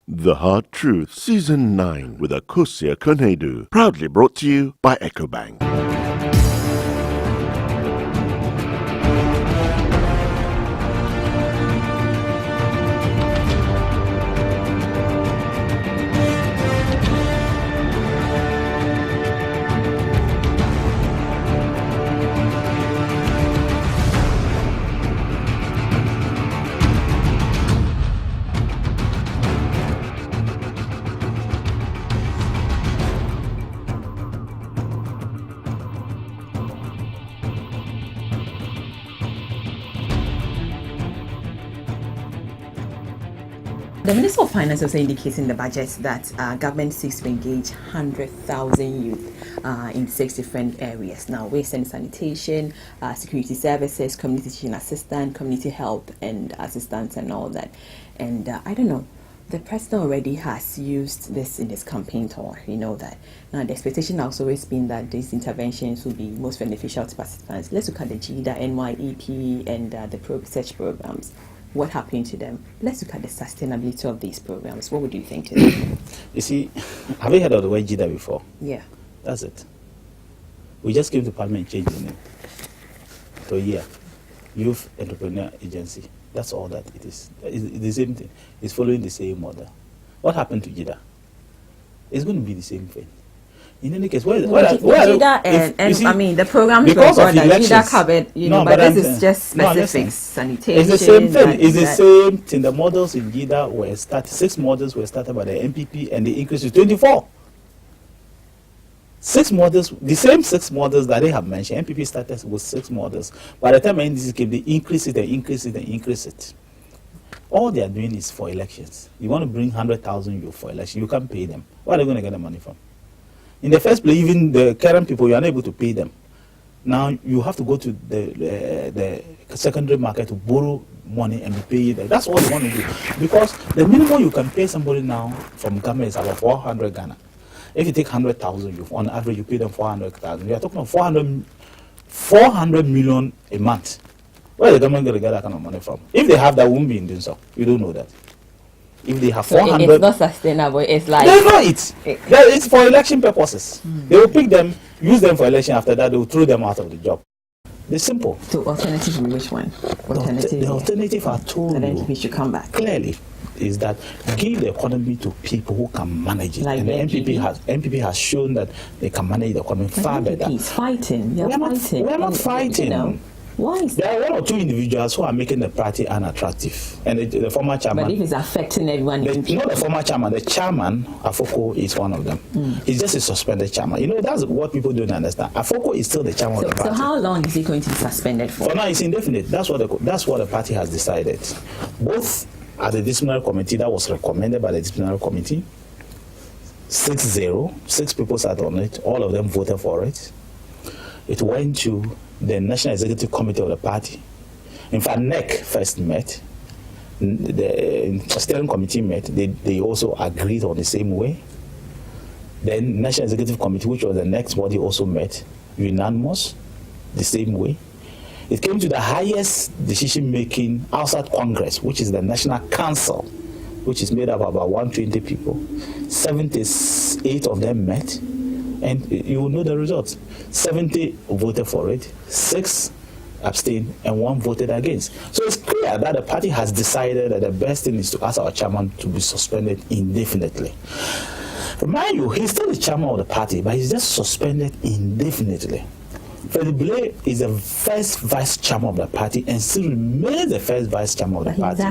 The Hard Truth, Season 9 with Akosia Konedu. Proudly brought to you by EcoBank. The Minister of Finance also indicates in the budget that government seeks to engage 100,000 youth in 6 different areas. Now, waste and sanitation, security services, community teaching assistant, community health and assistance and all that. And I don't know, the president already has used this in his campaign tour. You know that. Now, the expectation has always been that these interventions will be most beneficial to participants. Let's look at the GIDA, NYEP and the research programs. What happened to them? Let's look at the sustainability of these programs. What would you think to them? You see, have you heard of the word GIDA before? Yeah. That's it. We just came to Parliament changing it. So yeah, Youth Entrepreneur Agency. That's all that it is. It's the same thing. It's following the same model. What happened to GIDA? It's going to be the same thing. In any case, the program because of elections, GIDA covered, but this is just specific sanitation. It's the same thing. It's the same thing. The models in GIDA were started. 6 models were started by the MPP, and they increased to 24. 6 models, the same 6 models that they have mentioned. MPP started with 6 models. By the time NDC came, they increase it and increase it and increase it. All they are doing is for elections. You want to bring 100,000 youth for election, you can't pay them. Where are they going to get the money from? In the first place, even the current people, you are unable to pay them. Now, you have to go to the secondary market to borrow money and be paid. That's all you want to do. Because the minimum you can pay somebody now from government is about 400 Ghana. If you take 100,000, you on average, you pay them 400,000. You are talking about 400 million a month. Where is the government going to get that kind of money from? If they have that, won't be in doing so. You don't know that. If they have 400, it's not sustainable. It's like they know it. It's for election purposes. They will pick them, use them for election. After that, they will throw them out of the job. It's simple. So, alternative, which one? The alternative I told and then you we should come back clearly is that give the economy to people who can manage it. Like and the MPP has shown that they can manage the economy far better. He's fighting. We're not fighting. You know. Why is there are 1 or 2 individuals who are making the party unattractive, and the former chairman. But if it's affecting everyone, not the former chairman. The chairman, Afoko, is one of them. He's just a suspended chairman. You know, that's what people don't understand. Afoko is still the chairman of the party. So how long is he going to be suspended for? For now, it's indefinite. That's what the party has decided. Both at the disciplinary committee that was recommended by the disciplinary committee, 6-0, 6 people sat on it. All of them voted for it. It went to the National Executive Committee of the party. In fact, NEC first met. The steering committee met. They also agreed on the same way. Then National Executive Committee, which was the next body, also met. Unanimous, the same way. It came to the highest decision-making outside Congress, which is the National Council, which is made up of about 120 people. 78 of them met. And you will know the results. 70 voted for it, 6 abstained, and 1 voted against. So it's clear that the party has decided that the best thing is to ask our chairman to be suspended indefinitely. Remind you, he's still the chairman of the party, but he's just suspended indefinitely. Freddy Blay is the first vice chairman of the party and still remains the first vice chairman of the party.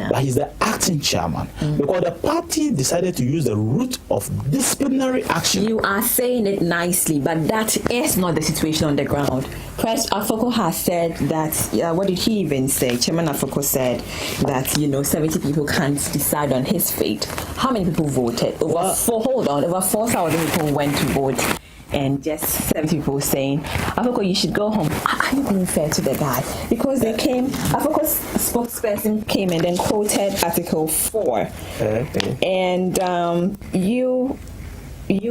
But he's the acting chairman because the party decided to use the route of disciplinary action. You are saying it nicely, but that is not the situation on the ground. Pres Afoko has said that, what did he even say? Chairman Afoko said that, 70 people can't decide on his fate. How many people voted? Over 4,000 people went to vote. And just 70 people saying, Afoko, you should go home. Are you being fair to the guy? Because they came, Afoko's spokesperson came and then quoted Article 4. And you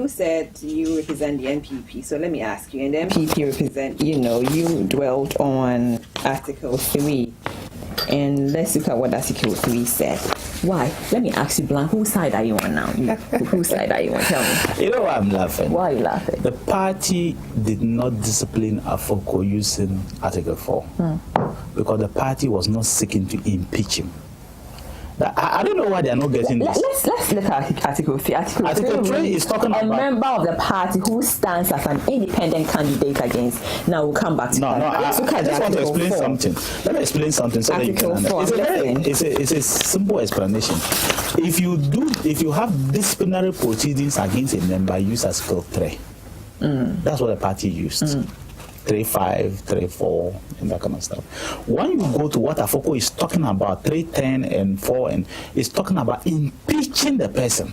said you represent the NPP. So let me ask you, and the NPP represent, you dwelt on Article 3. And let's look at what Article 3 said. Why? Let me ask you, Blank, whose side are you on now? Whose side are you on? Tell me. You know why I'm laughing? Why are you laughing? The party did not discipline Afoko using Article 4 because the party was not seeking to impeach him. I don't know why they are not getting this. Let's look at Article 3. Article 3 is talking about a member of the party who stands as an independent candidate against. Now we'll come back to that. I just want to explain something. Let me explain something so that you can understand. It's a simple explanation. If you have disciplinary proceedings against a member, use Article 3. That's what the party used. 3.5, 3.4, and that kind of stuff. When you go to what Afoko is talking about, 3.10 and 4, and it's talking about impeaching the person.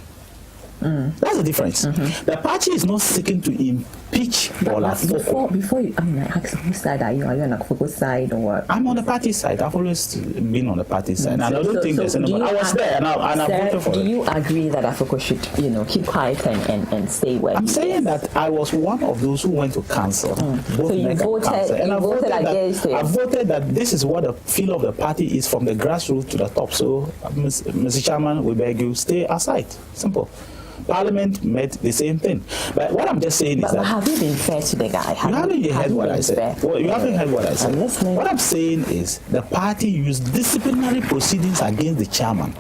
That's the difference. The party is not seeking to impeach Bola Afoko. Before you, I ask whose side are you? Are you on Afoko's side or what? I'm on the party side. I've always been on the party side, and I don't think there's anybody. I was there, and I voted for it. Do you agree that Afoko should, keep quiet and stay where? I'm saying that I was one of those who went to council. So you voted against it. I voted that this is what the feel of the party is from the grassroots to the top. So, Mr. Chairman, we beg you, stay aside. Simple. Parliament made the same thing. But what I'm just saying is that... have you been fair to the guy? You haven't heard what I said. Well, you haven't heard what I said. I'm listening. What I'm saying is the party used disciplinary proceedings against the chairman,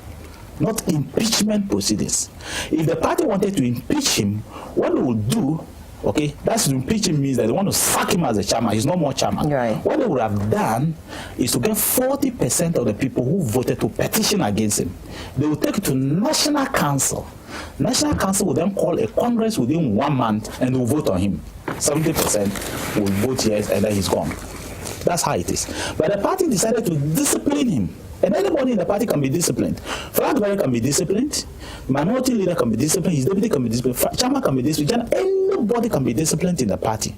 not impeachment proceedings. If the party wanted to impeach him, what they would do, okay, that's to impeach him means that they want to sack him as a chairman. He's no more chairman. Right. What they would have done is to get 40% of the people who voted to petition against him. They would take it to National Council. National Council will then call a Congress within 1 month and will vote on him. 70% will vote yes, and then he's gone. That's how it is. But the party decided to discipline him. And anybody in the party can be disciplined. Flagbearer can be disciplined. Minority leader can be disciplined. His deputy can be disciplined. Chairman can be disciplined. Anybody can be disciplined in the party.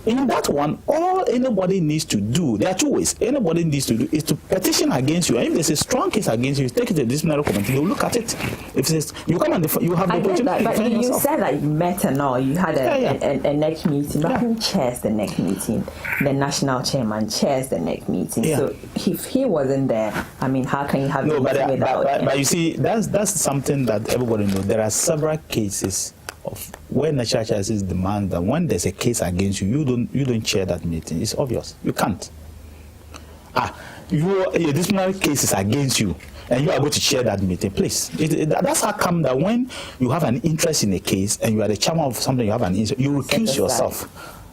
In that one, all anybody needs to do, there are two ways. Anybody needs to do is to petition against you. And if there's a strong case against you, take it to the disciplinary committee. They'll look at it. If it says you come and you have the opportunity. But you said that you met and all. You had a neck meeting. But who chairs the neck meeting? The national chairman chairs the neck meeting. Yeah. So if he wasn't there, how can you have no? But you see, that's something that everybody knows. There are several cases of when national churches demand that when there's a case against you, you don't chair that meeting. It's obvious. You can't. Your disciplinary case is against you, and you are going to chair that meeting. Please. That's how come that when you have an interest in a case and you are the chairman of something, you have an interest, you recuse yourself.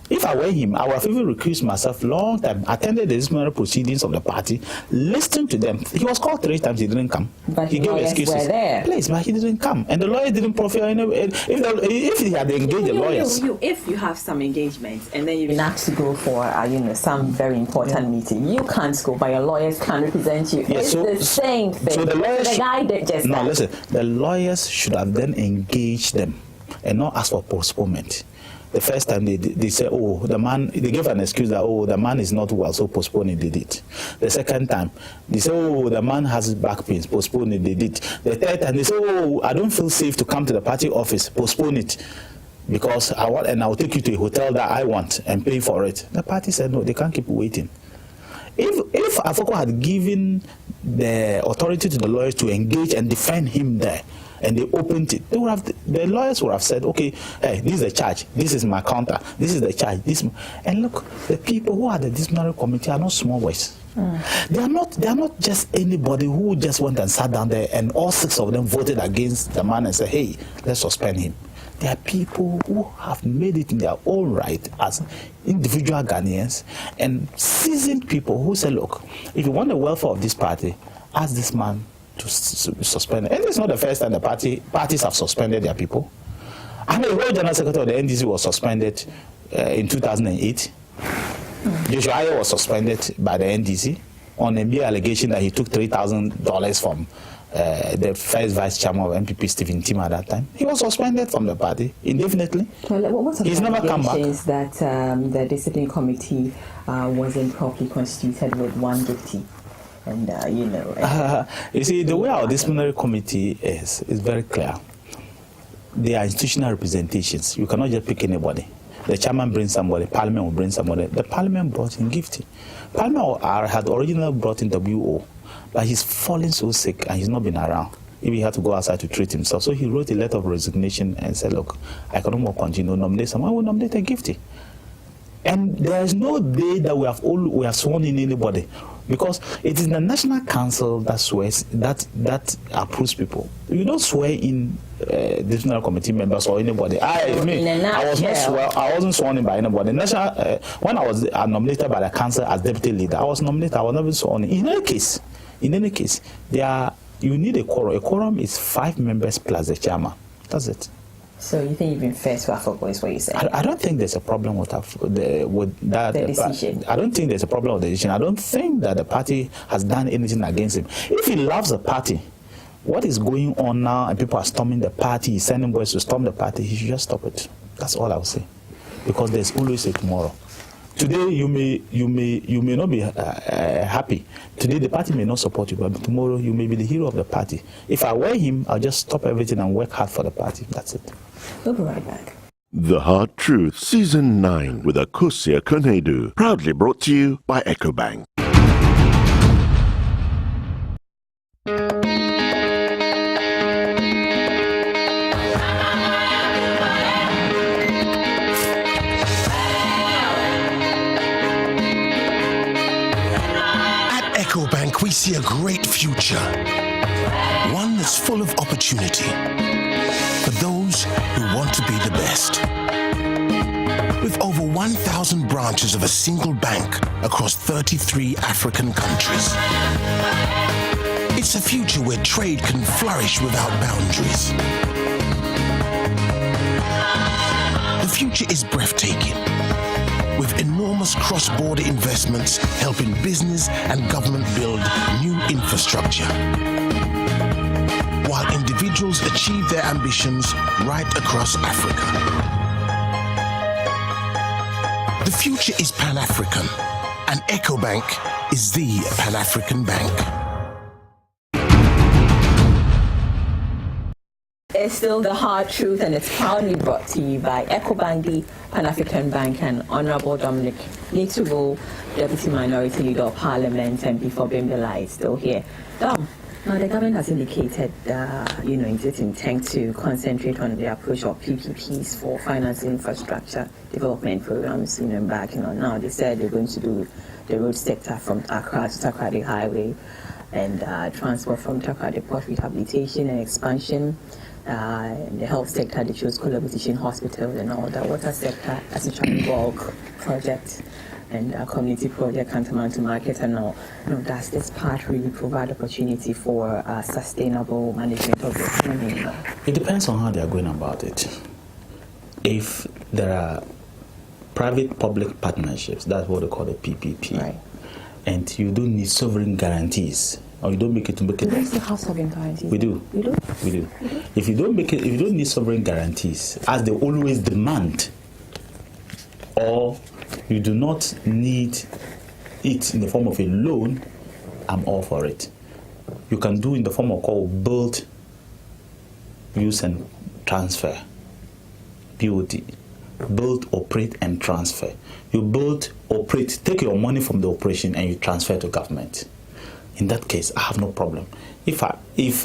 If I were him, I would have even recused myself long time, attended the disciplinary proceedings of the party, listened to them. He was called 3 times, he didn't come. But he gave excuses. Were there. Please, but he didn't come. And the lawyer didn't profit. If he had engaged the lawyers. If you have some engagements and then you've been asked to go for some very important meeting, you can't go, but your lawyers can represent you. Yeah, it's the same thing. So the lawyers... The guy did just that. Listen. The lawyers should have then engaged them and not ask for postponement. The first time they say, they gave an excuse that, the man is not well, so postpone it, they did. The second time, they say, the man has back pains, postpone it, they did. The third time, they say, I don't feel safe to come to the party office, postpone it, because I'll take you to a hotel that I want and pay for it. The party said, no, they can't keep waiting. If Afoko had given the authority to the lawyers to engage and defend him there, and they opened it, the lawyers would have said, okay, hey, this is the charge, this is my counter, this is the charge, and look, the people who are the disciplinary committee are not small boys. They are not just anybody who just went and sat down there and all 6 of them voted against the man and said, hey, let's suspend him. There are people who have made it in their own right as individual Ghanaians and seasoned people who say, look, if you want the welfare of this party, ask this man to suspend. And it's not the first time the parties have suspended their people. I mean, the whole general secretary of the NDC was suspended in 2008. Joshua Ayer was suspended by the NDC on a mere allegation that he took $3,000 from the first vice chairman of MPP, Stephen Tim, at that time. He was suspended from the party indefinitely. He's never come back. That the discipline committee wasn't properly constituted with one deputy. And you see, the way our disciplinary committee is very clear. They are institutional representations. You cannot just pick anybody. The chairman brings somebody, Parliament will bring somebody. The Parliament brought in Gifty. Parliament had originally brought in WO. But he's fallen so sick and he's not been around. Maybe he had to go outside to treat himself. So he wrote a letter of resignation and said, look, I cannot more continue to nominate someone. I will nominate a Gifty. And there is no day that we have sworn in anybody, because it is the National Council that swears, that approves people. You don't swear in divisional committee members or anybody. I wasn't sworn in by anybody. When I was nominated by the council as deputy leader, I was nominated. I was never sworn in. In any case, you need a quorum. A quorum is 5 members plus the chairman. That's it. So you think you've been fair to Afoko, is what you're saying? I don't think there's a problem with that. The decision. I don't think there's a problem with the decision. I don't think that the party has done anything against him. If he loves the party, what is going on now, and people are storming the party, he's sending boys to storm the party, he should just stop it. That's all I would say. Because there's always a tomorrow. Today you may not be happy. Today the party may not support you, but tomorrow you may be the hero of the party. If I were him, I'll just stop everything and work hard for the party. That's it. We'll be right back. The Hard Truth, Season 9 with Akosia Konedu. Proudly brought to you by EcoBank. At EcoBank, we see a great future. One that's full of opportunity for those who want to be the best. With over 1,000 branches of a single bank across 33 African countries. It's a future where trade can flourish without boundaries. The future is breathtaking, with enormous cross-border investments helping business and government build new infrastructure, while individuals achieve their ambitions right across Africa. The future is Pan-African, and EcoBank is the Pan-African bank. It's still the Hard Truth, and it's proudly brought to you by EcoBank, the Pan-African Bank, and Honorable Dominic Nitiwul, Deputy Minority Leader of Parliament, MP for Bimbila, is still here. Dom, now the government has indicated, its intent to concentrate on the approach of PPPs for financing infrastructure development programs. Now they said they're going to do the road sector from Accra to Takoradi Highway, and transport from Takoradi Port rehabilitation and expansion. In the health sector, they chose collaboration hospitals and all that. Water sector, essentially bulk project and community project, tantamount to market and all. Does this part really provide opportunity for sustainable management of the economy? It depends on how they are going about it. If there are private-public partnerships, that's what they call a PPP, right? And you don't need sovereign guarantees, or you don't make it to make it. Do we still have sovereign guarantees? We do. You do? We do. If you don't need sovereign guarantees, as they always demand, or you do not need it in the form of a loan, I'm all for it. You can do in the form of called build, use and transfer, BOT. Build, operate and transfer. You build, operate, take your money from the operation and you transfer to government. In that case, I have no problem. If I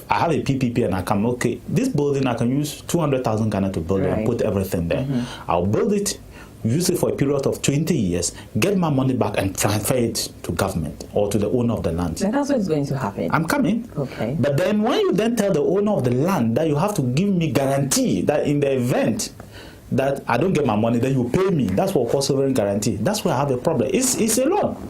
have a PPP and I can, okay, this building I can use 200,000 Ghana to build it and put everything there. I'll build it, use it for a period of 20 years, get my money back and transfer it to government or to the owner of the land. So that's what's going to happen. I'm coming. Okay. But then when you then tell the owner of the land that you have to give me guarantee that in the event that I don't get my money, then you pay me. That's what we call sovereign guarantee. That's where I have a problem. It's a loan.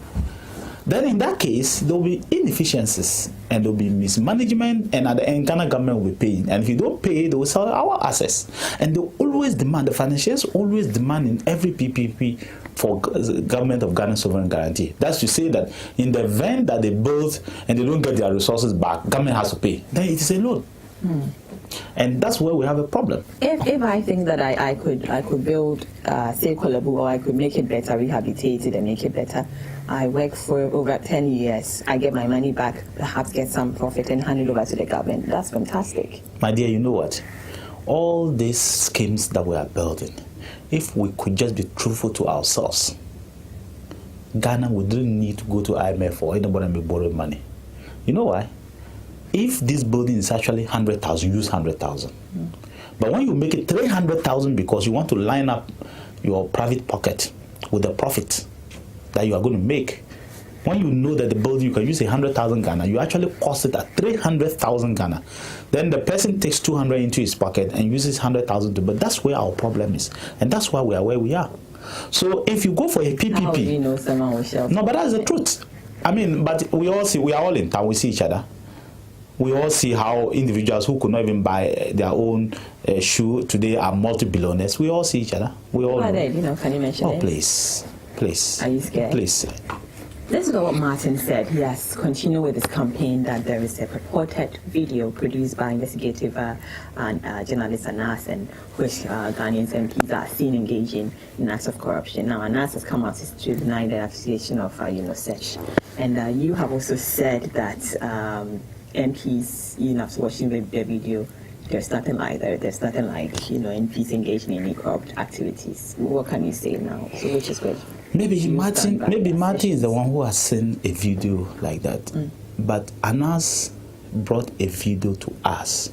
Then in that case, there will be inefficiencies and there will be mismanagement, and at the end, Ghana government will be paying. And if you don't pay, they will sell our assets. And they always demand, the financiers always demand in every PPP for government of Ghana sovereign guarantee. That's to say that in the event that they build and they don't get their resources back, government has to pay. Then it is a loan. And that's where we have a problem. If I think that I could build, say, Kolabu, or I could make it better, rehabilitate it and make it better, I work for over 10 years, I get my money back, perhaps get some profit and hand it over to the government. That's fantastic. My dear, you know what? All these schemes that we are building, if we could just be truthful to ourselves, Ghana wouldn't need to go to IMF or anybody and be borrowing money. You know why? If this building is actually 100,000, use 100,000. But when you make it 300,000 because you want to line up your private pocket with the profit that you are going to make, when you know that the building you can use 100,000 Ghana, you actually cost it at 300,000 Ghana. Then the person takes 200 into his pocket and uses 100,000 to. But that's where our problem is, and that's why we are where we are. So if you go for a PPP, how do you know someone will share? No, but that's the truth. I mean, but we all see, we are all in town. We see each other. We all see how individuals who could not even buy their own shoe today are multi-billionaires. We all see each other. We all. Are they? Can you mention it? Please. Are you scared? Please. Let's go what Martin said. Yes, continue with this campaign that there is a purported video produced by investigative journalist Anas, and which Ghanaians MPs are seen engaging in acts of corruption. Now, Anas has come out to deny the accusation of such. And you have also said that MPs, after watching the video, there's nothing like MPs engaging in any corrupt activities. What can you say now? So which is which? Maybe Martin is the one who has seen a video like that. But Anas brought a video to us.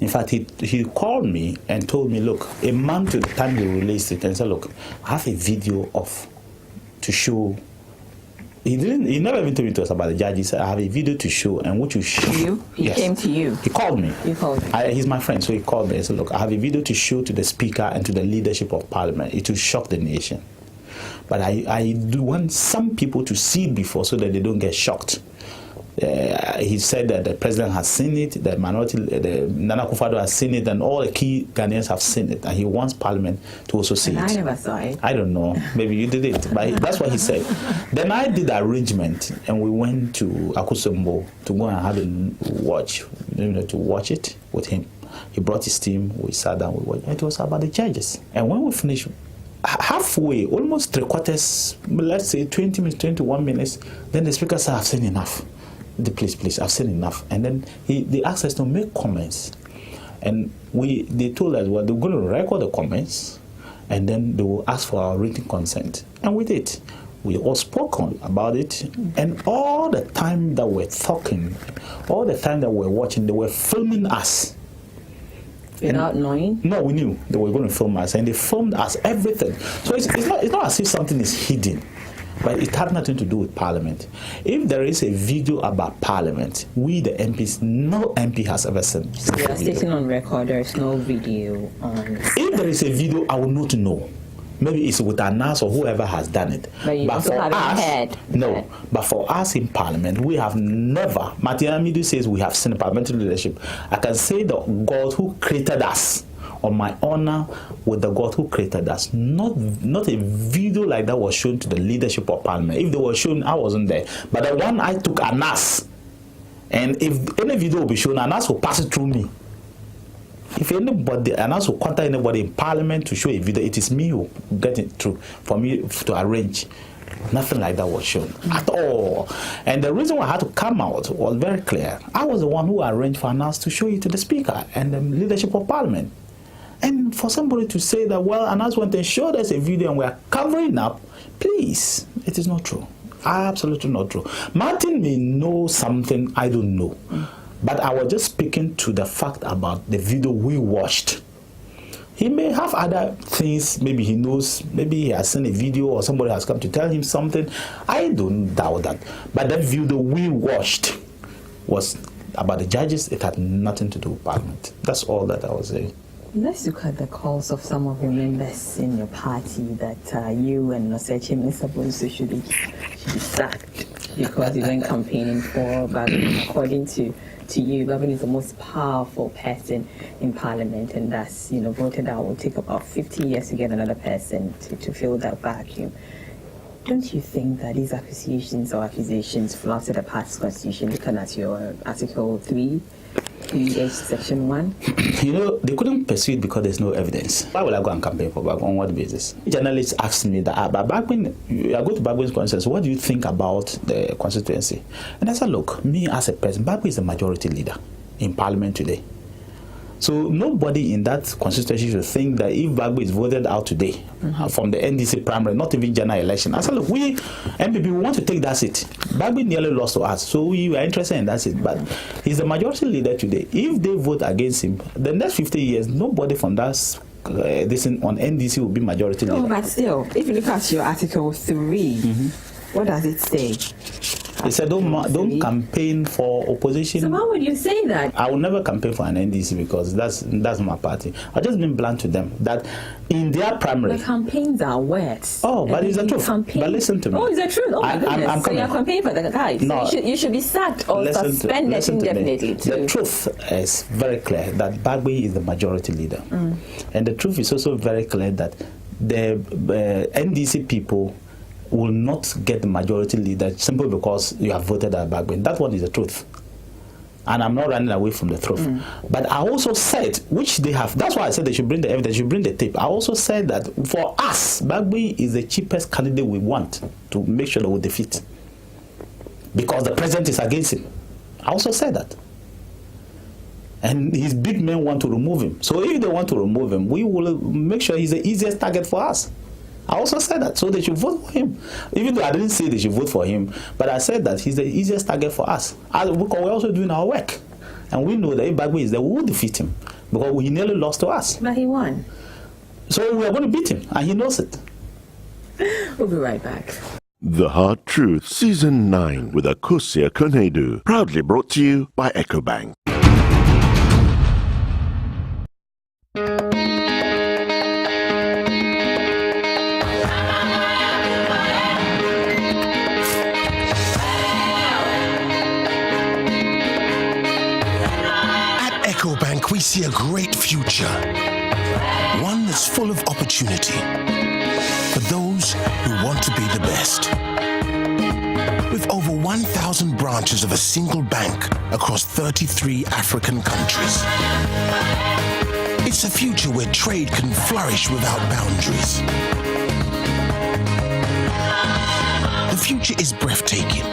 In fact, he called me and told me, look, a month to the time he released it, and said, look, I have a video to show. He never even told me to us about the judge. He said, I have a video to show, and what you show. You? He came to you? He called me. You called him? He's my friend, so he called me and said, look, I have a video to show to the speaker and to the leadership of parliament. It will shock the nation. But I do want some people to see it before so that they don't get shocked. He said that the president has seen it, the Nana Akufo-Addo has seen it, and all the key Ghanaians have seen it, and he wants Parliament to also see it. I never saw it. I don't know. Maybe you did it, but that's what he said. Then I did the arrangement, and we went to Akosombo to go and have a watch, to watch it with him. He brought his team. We sat down. We watched. It was about the judges, and when we finished, halfway, almost 3/4, let's say 20 minutes, 21 minutes, then the speaker said, I've seen enough. Please, I've seen enough. And then they asked us to make comments. And they told us, well, they're going to record the comments, and then they will ask for our written consent. And we did. We all spoke about it. And all the time that we're talking, all the time that we're watching, they were filming us. Without knowing? No, we knew they were going to film us, and they filmed us, everything. So it's not as if something is hidden, but it had nothing to do with Parliament. If there is a video about Parliament, we the MPs, no MP has ever seen. So you are stating on record there is no video on. If there is a video, I will not know. Maybe it's with Anas or whoever has done it. But you also haven't heard. No. But for us in Parliament, we have never. Martin Amidu says we have seen parliamentary leadership. I can say the God who created us, on my honor with the God who created us. Not a video like that was shown to the leadership of Parliament. If they were shown, I wasn't there. But the one I took Anas, and if any video will be shown, Anas will pass it through me. If anybody, Anas will contact anybody in Parliament to show a video, it is me who get it through for me to arrange. Nothing like that was shown at all. And the reason why I had to come out was very clear. I was the one who arranged for Anas to show it to the Speaker and the leadership of Parliament. And for somebody to say that, well, Anas went and showed us a video and we are covering up, please, it is not true. Absolutely not true. Martin may know something I don't know. But I was just speaking to the fact about the video we watched. He may have other things, maybe he knows, maybe he has seen a video or somebody has come to tell him something. I don't doubt that. But that video we watched was about the judges. It had nothing to do with Parliament. That's all that I was saying. Let's look at the calls of some of your members in your party that you and Nosechi Mr. Bonsu should be sacked because you went campaigning for Babin. According to you, Babin is the most powerful person in Parliament, and that's voted out. It will take about 50 years to get another person to fill that vacuum. Don't you think that these accusations flouted the party's constitution, looking at your Article 3H, Section 1? They couldn't pursue it because there's no evidence. Why would I go and campaign for Bagwin? On what basis? Journalists asked me that, but Bagwin, I go to Bagwin's constituency, what do you think about the constituency? And I said, look, me as a person, Bagwin is the majority leader in Parliament today. So nobody in that constituency should think that if Bagbo is voted out today from the NDC primary, not even general election. I said, look, we MPP we want to take that seat. Bagbo nearly lost to us, so we are interested in that seat. But he's the majority leader today. If they vote against him, the next 50 years, nobody from that this on NDC will be majority leader. Oh, but still, if you look at your Article 3, what does it say? They said don't campaign for opposition. So why would you say that? I will never campaign for an NDC because that's my party. I've just been blunt to them that in their primary. The campaigns are words. Oh, but it's the truth. But listen to me. Oh, it's the truth. Oh my goodness. So you're campaigning for the guys. No, so you should be sacked or suspended indefinitely too. The truth is very clear that Bagbo is the majority leader. And the truth is also very clear that the NDC people will not get the majority leader simply because you have voted at Bagbo. That one is the truth. And I'm not running away from the truth. But I also said, which they have, that's why I said they should bring the evidence, they should bring the tape. I also said that for us, Bagbo is the cheapest candidate we want to make sure that we defeat. Because the president is against him. I also said that. And his big men want to remove him. So if they want to remove him, we will make sure he's the easiest target for us. I also said that, so they should vote for him. Even though I didn't say they should vote for him, but I said that he's the easiest target for us. Because we're also doing our work. And we know that if Bagbo is there, we will defeat him. Because he nearly lost to us. But he won. So we are going to beat him, and he knows it. We'll be right back. The Hard Truth, Season 9 with Akosia Konedu. Proudly brought to you by EcoBank. EcoBank, we see a great future, one that's full of opportunity for those who want to be the best. With over 1,000 branches of a single bank across 33 African countries, it's a future where trade can flourish without boundaries. The future is breathtaking,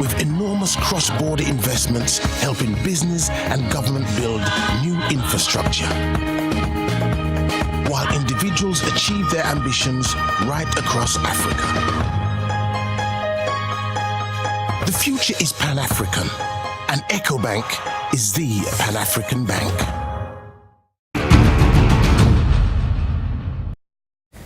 with enormous cross-border investments helping business and government build new infrastructure, while individuals achieve their ambitions right across Africa. The future is Pan-African, and EcoBank is the Pan-African bank.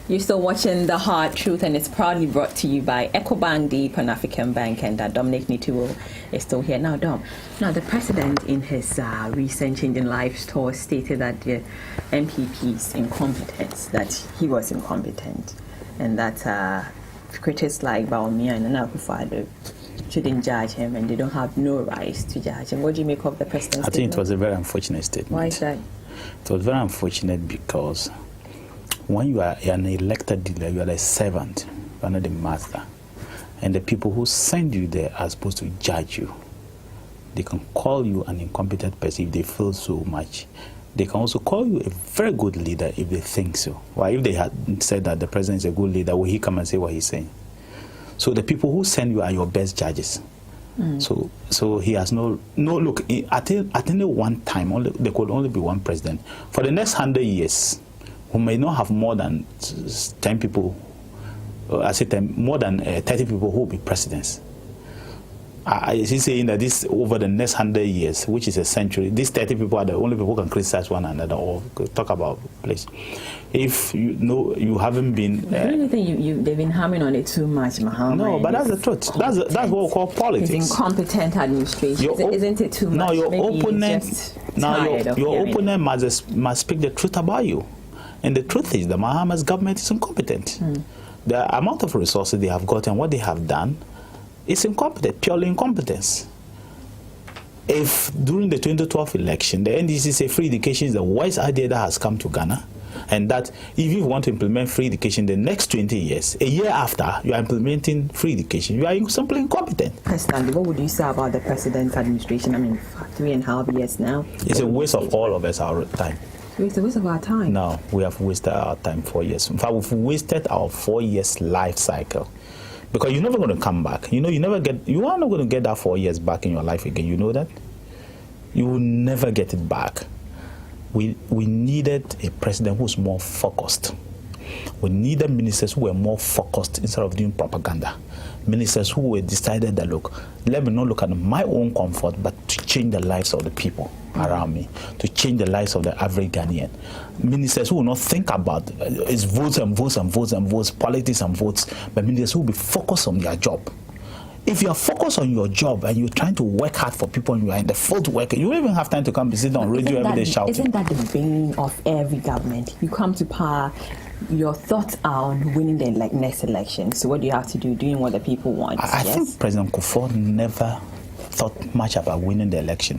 You're still watching The Hard Truth, and it's proudly brought to you by EcoBank, the Pan-African Bank, and Dominic Nitiwul is still here. Now, Dom, the President in his recent Changing Lives tour stated that the MPP's incompetence, that he was incompetent, and that critics like Baumia and Enak shouldn't judge him, and they don't have no rights to judge him. What do you make of the President's statement? I think it was a very unfortunate statement. Why is that? It was very unfortunate because when you are an elected leader, you are a servant, you are not the master. And the people who send you there are supposed to judge you. They can call you an incompetent person if they feel so much. They can also call you a very good leader if they think so. Why, if they had said that the president is a good leader, will he come and say what he's saying? So the people who send you are your best judges. So he has no look. At any one time, there could only be one president. For the next 100 years, who may not have more than 10 people, more than 30 people who will be presidents. Is he saying that this over the next 100 years, which is a century, these 30 people are the only people who can criticize one another or talk about place? If you know you haven't been, I don't think they've been hammering on it too much, Muhammad. No, but that's the truth. That's what we call politics. It's incompetent administration. Isn't it too much? No, your Maybe opponent. Now your opponent must speak the truth about you. And the truth is that Mahama's government is incompetent. The amount of resources they have got and what they have done is incompetent, purely incompetence. If during the 2012 election, the NDC say free education is the worst idea that has come to Ghana, and that if you want to implement free education the next 20 years, a year after you are implementing free education, you are simply incompetent. Personally, what would you say about the president's administration? I mean, 3.5 years now. It's a waste of all of us our time. It's a waste of our time. No, we have wasted our time 4 years. In fact, we've wasted our 4 years life cycle. Because you're never going to come back. You are not going to get that 4 years back in your life again. You know that? You will never get it back. we needed a president who's more focused. We needed ministers who were more focused instead of doing propaganda. Ministers who were decided that, look, let me not look at my own comfort, but to change the lives of the people around me, to change the lives of the average Ghanaian. Ministers who will not think about it's votes and votes and votes and votes, politics and votes, but ministers who will be focused on their job. If you are focused on your job and you're trying to work hard for people and you are in the field working, you don't even have time to come and sit on radio every day shouting. Isn't that the bane of every government? You come to power, your thoughts are on winning the next election. So what do you have to do? Doing what the people want. I think President Kufuor never thought much about winning the election.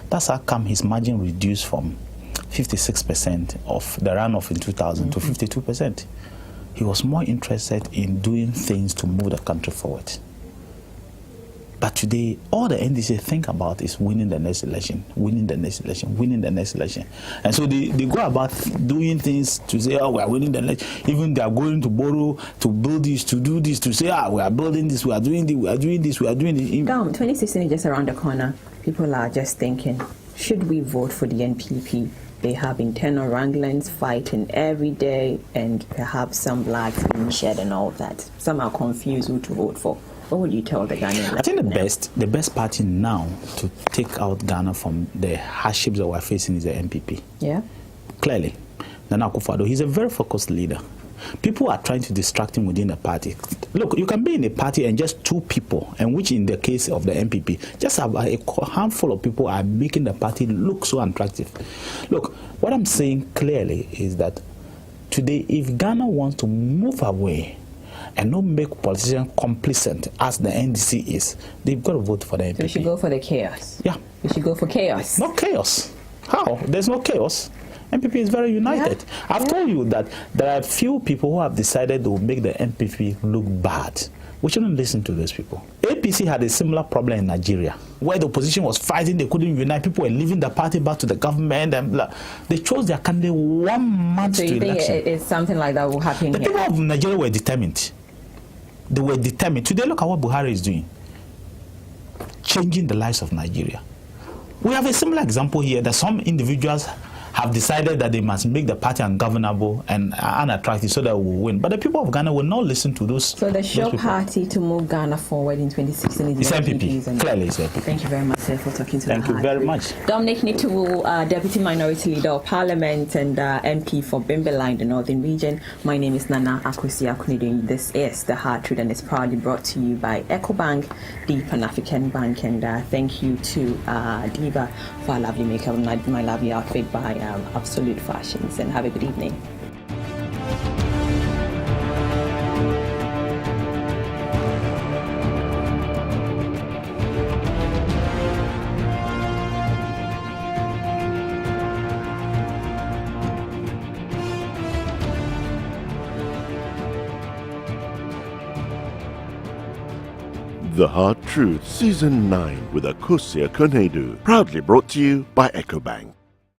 That's how come his margin reduced from 56% of the runoff in 2000 to 52%. He was more interested in doing things to move the country forward. But today, all the NDC think about is winning the next election, winning the next election, winning the next election. And so they go about doing things to say, oh, we are winning the election. Even they are going to borrow, to build this, to do this, to say, we are building this, we are doing this, we are doing this, we are doing this. 2016 is just around the corner. People are just thinking, should we vote for the NPP? They have internal wranglings, fighting every day, and perhaps some blood being shed and all that. Some are confused who to vote for. What would you tell the Ghanaian? I think the best party now to take out Ghana from the hardships that we're facing is the NPP. Yeah. Clearly. Nana Akufo-Addo, he's a very focused leader. People are trying to distract him within the party. Look, you can be in a party and just two people, and which in the case of the NPP, just a handful of people are making the party look so unattractive. Look, what I'm saying clearly is that today, if Ghana wants to move away and not make politicians complacent as the NDC is, they've got to vote for the NPP. So we should go for the chaos. Yeah. We should go for chaos. Not chaos. How? There's no chaos. NPP is very united. Yeah. I've told you that there are few people who have decided they will make the NPP look bad. We shouldn't listen to those people. APC had a similar problem in Nigeria, where the opposition was fighting, they couldn't unite, people were leaving the party back to the government, and blah. They chose their candidate 1 month to election. So you think it's something like that will happen The people of Nigeria were determined. They were determined. Today, look at what Buhari is doing. Changing the lives of Nigeria. We have a similar example here that some individuals have decided that they must make the party ungovernable and unattractive so that we will win. But the people of Ghana will not listen to those. So the sure party to move Ghana forward in 2016 is NPP. Clearly, it's NPP. Thank you very much, sir, for talking to us. Thank you very much. Dominic Nitiwul, Deputy Minority Leader of Parliament and MP for Bimbila in the Northern Region. My name is Nana Akosua-Akunido. This is The Hard Truth, and it's proudly brought to you by EcoBank, the Pan-African Bank. And thank you to Diva for our lovely makeup, my lovely outfit by Absolute Fashions, and have a good evening. The Hard Truth, Season 9 with Akosia Konedu. Proudly brought to you by EcoBank.